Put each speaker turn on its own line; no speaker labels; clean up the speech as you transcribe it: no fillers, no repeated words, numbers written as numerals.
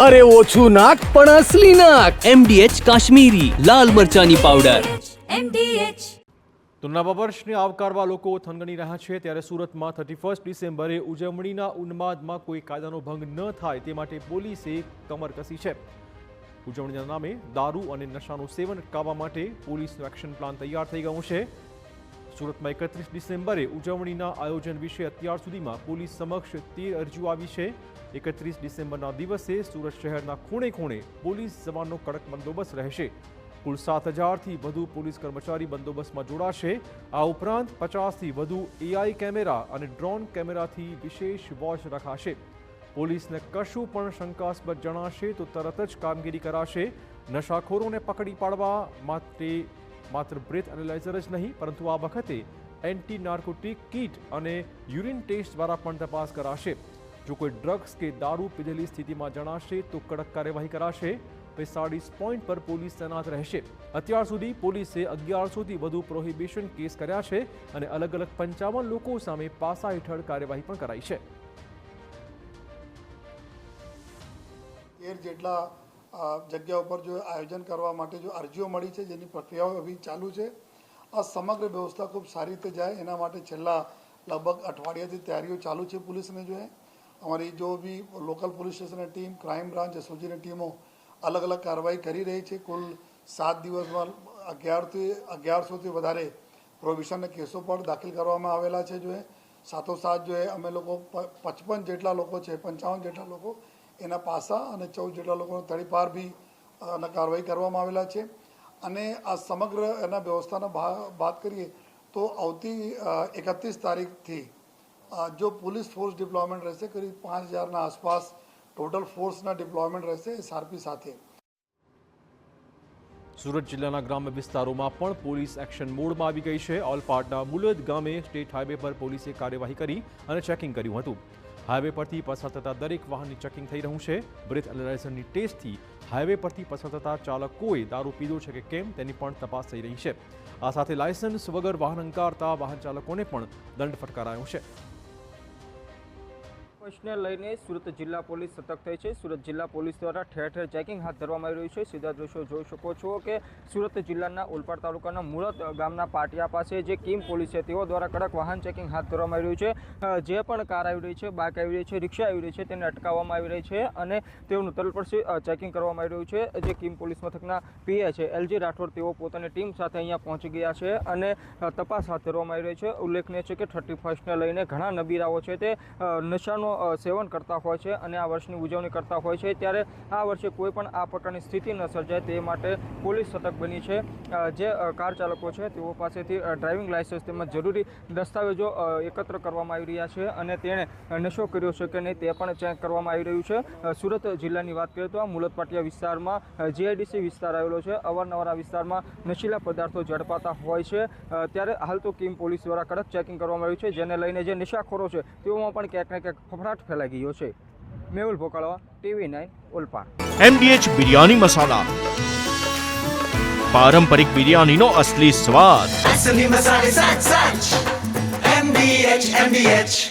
અરે ઓછું નાક પણ અસલી નાક.
MDH કાશ્મીરી લાલ મરચાની પાવડર.
MDH.
તો નવા વર્ષને આવકારવા લોકો થનગની રહ્યા છે, ત્યારે સુરતમાં 31 ડિસેમ્બરે ઉજવણીના ઉન્માદમાં કોઈ કાયદાનો ભંગ ન થાય તે માટે પોલીસે કમર કસી છે. ઉજવણીના નામે દારૂ અને નશાનું સેવન અટકાવવા માટે પોલીસનો એક્શન પ્લાન તૈયાર થઈ ગયો છે. સુરતમાં 31 ડિસેમ્બરે ઉજવણીના આયોજન વિશે અત્યાર સુધીમાં પોલીસ સમક્ષ 13 અરજીઓ આવી છે. 31 ડિસેમ્બરના દિવસે સુરત શહેરના ખૂણે ખૂણે પોલીસ જવાનનો કડક બંદોબસ્ત રહેશે. કુલ 7,000થી વધુ પોલીસ કર્મચારી બંદોબસ્તમાં જોડાશે. આ ઉપરાંત 50થી વધુ AI કેમેરા અને ડ્રોન કેમેરાથી વિશેષ વોચ રખાશે. પોલીસને કશું પણ શંકાસ્પદ જણાશે તો તરત જ કામગીરી કરાશે. નશાખોરોને પકડી પાડવા માત્ર બ્રેથ એનાલાઇઝર જ નહીં, પરંતુ આ વખતે એન્ટી નાર્કોટિક કીટ અને યુરિન ટેસ્ટ દ્વારા પણ તપાસ કરાશે. જો કોઈ ડ્રગ્સ કે દારૂ પીધેલી સ્થિતિમાં જણાશે તો કડક કાર્યવાહી કરાશે. 45 પોઈન્ટ પર પોલીસ તૈનાત રહેશે. અત્યાર સુધી પોલીસે 1100થી વધુ પ્રોહિબિશન કેસ કર્યા છે અને અલગ અલગ 55 લોકો સામે પાસા હેઠળ કાર્યવાહી પણ કરાઈ છે.
જેટલા જગ્યા ઉપર જો આયોજન કરવા માટે જો અરજીઓ મળી છે, જેની પ્રક્રિયાઓ અભી ચાલુ છે. આ સમગ્ર વ્યવસ્થા ખૂબ સારી રીતે જાય એના માટે છેલ્લા લગભગ અઠવાડિયાથી તૈયારીઓ ચાલુ છે. પોલીસને જો અમારી જો બી લોકલ પોલીસ સ્ટેશનની ટીમ, ક્રાઇમ બ્રાન્ચ, એસઓજીની ટીમો અલગ અલગ કાર્યવાહી કરી રહી છે. કુલ 7 દિવસમાં 1100થી વધારે પ્રોહિબિશનના કેસો પણ દાખલ કરવામાં આવેલા છે. જો સાથોસાથ જો અમે લોકો 55 જેટલા લોકો છે, 55 જેટલા લોકો એના પાસા અને 14 જેટલા લોકોનો તડીપાર બી કાર્યવાહી કરવામાં આવેલા છે. અને આ સમગ્ર એના વ્યવસ્થાના વાત કરીએ તો આવતી 31 તારીખથી જો પોલીસ ફોર્સ ડિપ્લોયમેન્ટ રહેશે, કરીબ 5,000ના આસપાસ ટોટલ ફોર્સના ડિપ્લોયમેન્ટ રહેશે SRP સાથે.
સુરત જિલ્લાના ગ્રામ્ય વિસ્તારોમાં પણ પોલીસ એક્શન મોડમાં આવી ગઈ છે. ઓલપાડના મુલદ ગામે સ્ટેટ હાઈવે પર પોલીસે કાર્યવાહી કરી અને ચેકિંગ કર્યું હતું. હાઈવે પરથી પસાર થતા દરેક વાહનની ચેકિંગ થઈ રહ્યું છે. બ્રેથ એનાલાઇઝરની ટેસ્ટથી હાઈવે પરથી પસાર થતા ચાલકોએ દારૂ પીધો છે કે કેમ તેની પણ તપાસ થઈ રહી છે. આ સાથે લાયસન્સ વગર વાહન હંકારતા વાહન ચાલકોને પણ દંડ ફટકારાયો છે.
ને લઈને સુરત જિલ્લા પોલીસ સતર્ક થઈ છે. સુરત જિલ્લા પોલીસ દ્વારા ઠેર ઠેર ચેકિંગ હાથ ધરવામાં આવી રહ્યું છે. સીધા દ્રશ્યો જોઈ શકો છો કે સુરત જિલ્લાના ઓલપાડ તાલુકાના મુળદ ગામના પાટિયા પાસે જે કિમ પોલીસ છે તેઓ દ્વારા કડક વાહન ચેકિંગ હાથ ધરવામાં આવી રહ્યું છે. જે પણ કાર આવી રહી છે, બાઇક આવી રહી છે, રિક્ષા આવી રહી છે તેને અટકાવવામાં આવી રહી છે અને તેઓનું તલપરથી ચેકિંગ કરવામાં આવી રહ્યું છે. જે કિમ પોલીસ મથકના પીએ છે LG રાઠોડ, તેઓ પોતાની ટીમ સાથે અહીંયા પહોંચી ગયા છે અને તપાસ હાથ ધરવામાં આવી રહી છે. ઉલ્લેખનીય છે કે 31ને લઈને ઘણા નબીરાઓ છે તે નશાનો સેવન કરતા હોય છે અને આ વર્ષની ઉજવણી કરતા હોય છે. ત્યારે આ વર્ષે કોઈ પણ આ પ્રકારની સ્થિતિ ન સર્જાય તે માટે પોલીસ સતર્ક બની છે. જે કાર ચાલકો છે તેઓ પાસેથી ડ્રાઇવિંગ લાયસન્સ તેમજ જરૂરી દસ્તાવેજો એકત્ર કરવામાં આવી રહ્યા છે અને તેણે નશો કર્યો છે કે નહીં તે પણ ચેક કરવામાં આવી રહ્યું છે. સુરત જિલ્લાની વાત કરીએ તો આ મુલદ પાટિયા વિસ્તારમાં GIDC વિસ્તાર આવેલો છે. અવારનવાર આ વિસ્તારમાં નશીલા પદાર્થો ઝડપાતા હોય છે. ત્યારે હાલ તો કિમ પોલીસ દ્વારા કડક ચેકિંગ કરવામાં આવ્યું છે, જેને લઈને જે નશાખોરો છે તેઓમાં પણ ક્યાંક ને ક્યાંક ફફડાટ ફેલાઈ ગયો છે. મેહુલ ભોકાળવા, TV9 ઓલપાડ.
MDH બિરયાની મસાલા, પારંપરિક બિરયાનીનો અસલી સ્વાદ.
MDH.